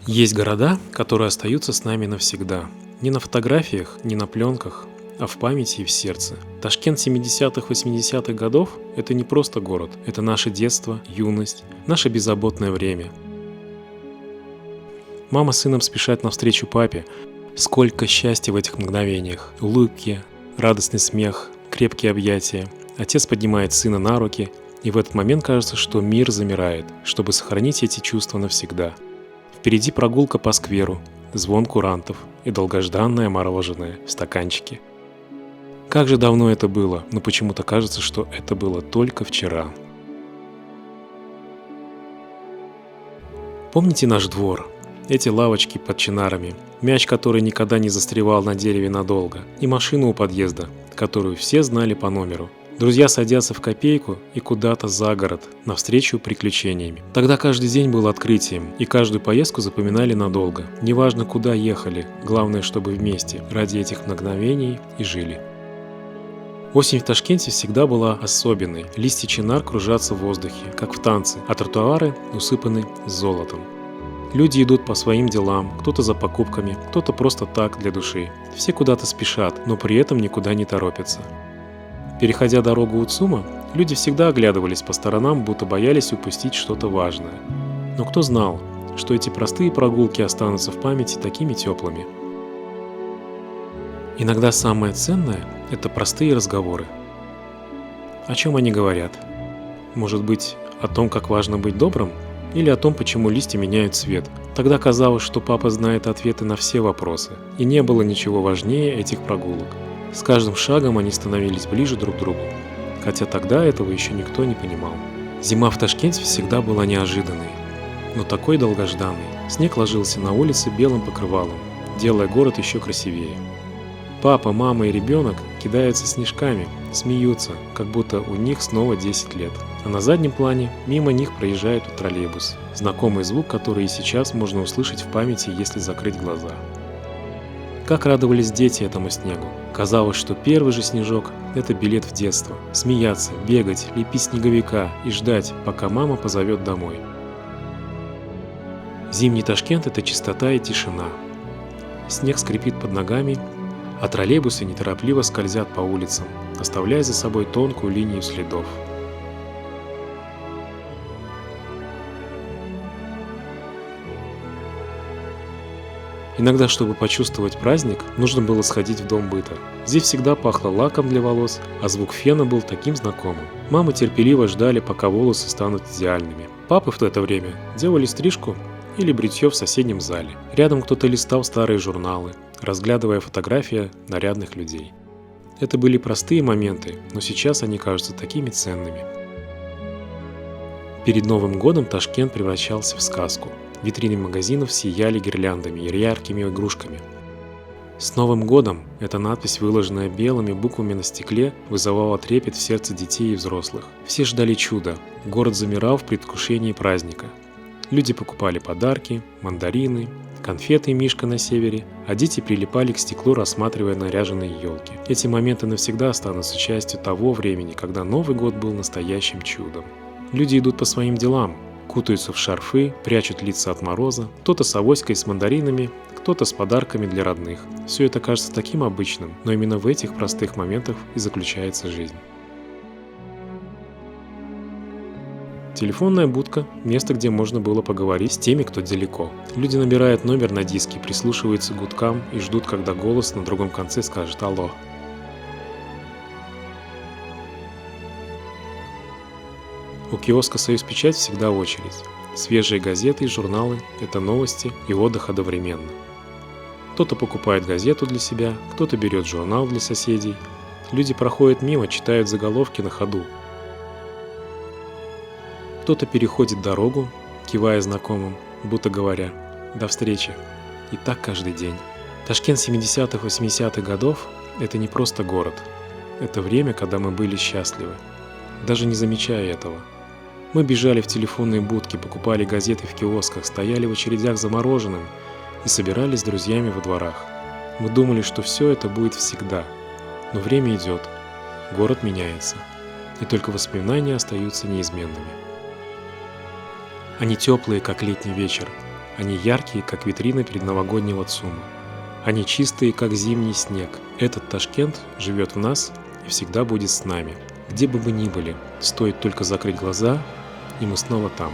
Есть города, которые остаются с нами навсегда. Не на фотографиях, не на пленках, а в памяти и в сердце. Ташкент 70-х, 80-х годов– это не просто город, это наше детство, юность, наше беззаботное время. Мама с сыном спешат навстречу папе. Сколько счастья в этих мгновениях. Улыбки, радостный смех, крепкие объятия. Отец поднимает сына на руки, и в этот момент кажется, что мир замирает, чтобы сохранить эти чувства навсегда. Впереди прогулка по скверу, звон курантов и долгожданное мороженое в стаканчике. Как же давно это было, но почему-то кажется, что это было только вчера. Помните наш двор? Эти лавочки под чинарами, мяч, который никогда не застревал на дереве надолго, и машину у подъезда, которую все знали по номеру. Друзья садятся в копейку и куда-то за город, навстречу приключениями. Тогда каждый день был открытием, и каждую поездку запоминали надолго. Неважно, куда ехали, главное, чтобы вместе, ради этих мгновений и жили. Осень в Ташкенте всегда была особенной. Листья чинар кружатся в воздухе, как в танце, а тротуары усыпаны золотом. Люди идут по своим делам, кто-то за покупками, кто-то просто так, для души. Все куда-то спешат, но при этом никуда не торопятся. Переходя дорогу Уцума, люди всегда оглядывались по сторонам, будто боялись упустить что-то важное. Но кто знал, что эти простые прогулки останутся в памяти такими теплыми? Иногда самое ценное – это простые разговоры. О чем они говорят? Может быть, о том, как важно быть добрым? Или о том, почему листья меняют цвет. Тогда казалось, что папа знает ответы на все вопросы, и не было ничего важнее этих прогулок. С каждым шагом они становились ближе друг к другу, хотя тогда этого еще никто не понимал. Зима в Ташкенте всегда была неожиданной, но такой долгожданной. Снег ложился на улице белым покрывалом, делая город еще красивее. Папа, мама и ребенок кидаются снежками, смеются, как будто у них снова 10 лет. А на заднем плане мимо них проезжает троллейбус. Знакомый звук, который и сейчас можно услышать в памяти, если закрыть глаза. Как радовались дети этому снегу. Казалось, что первый же снежок – это билет в детство. Смеяться, бегать, лепить снеговика и ждать, пока мама позовет домой. Зимний Ташкент – это чистота и тишина. Снег скрипит под ногами, а троллейбусы неторопливо скользят по улицам, оставляя за собой тонкую линию следов. Иногда, чтобы почувствовать праздник, нужно было сходить в дом быта. Здесь всегда пахло лаком для волос, а звук фена был таким знакомым. Мамы терпеливо ждали, пока волосы станут идеальными. Папы в это время делали стрижку или бритье в соседнем зале. Рядом кто-то листал старые журналы, разглядывая фотографии нарядных людей. Это были простые моменты, но сейчас они кажутся такими ценными. Перед Новым годом Ташкент превращался в сказку. Витрины магазинов сияли гирляндами и яркими игрушками. «С Новым годом» – эта надпись, выложенная белыми буквами на стекле, вызывала трепет в сердце детей и взрослых. Все ждали чуда, город замирал в предвкушении праздника. Люди покупали подарки, мандарины, конфеты и мишка на севере, а дети прилипали к стеклу, рассматривая наряженные елки. Эти моменты навсегда останутся частью того времени, когда Новый год был настоящим чудом. Люди идут по своим делам, кутаются в шарфы, прячут лица от мороза, кто-то с авоськой с мандаринами, кто-то с подарками для родных. Все это кажется таким обычным, но именно в этих простых моментах и заключается жизнь. Телефонная будка – место, где можно было поговорить с теми, кто далеко. Люди набирают номер на диске, прислушиваются к гудкам и ждут, когда голос на другом конце скажет «Алло». У киоска «Союз Печать» всегда очередь. Свежие газеты и журналы – это новости и отдых одновременно. Кто-то покупает газету для себя, кто-то берет журнал для соседей. Люди проходят мимо, читают заголовки на ходу. Кто-то переходит дорогу, кивая знакомым, будто говоря «До встречи». И так каждый день. Ташкент 70-х, 80-х годов – это не просто город. Это время, когда мы были счастливы, даже не замечая этого. Мы бежали в телефонные будки, покупали газеты в киосках, стояли в очередях за мороженым и собирались с друзьями во дворах. Мы думали, что все это будет всегда. Но время идет, город меняется, и только воспоминания остаются неизменными. Они теплые, как летний вечер, Они яркие, как витрины перед новогоднего ЦУМа. Они чистые, как зимний снег. Этот Ташкент живет в нас и всегда будет с нами. Где бы мы ни были, стоит только закрыть глаза, и мы снова там.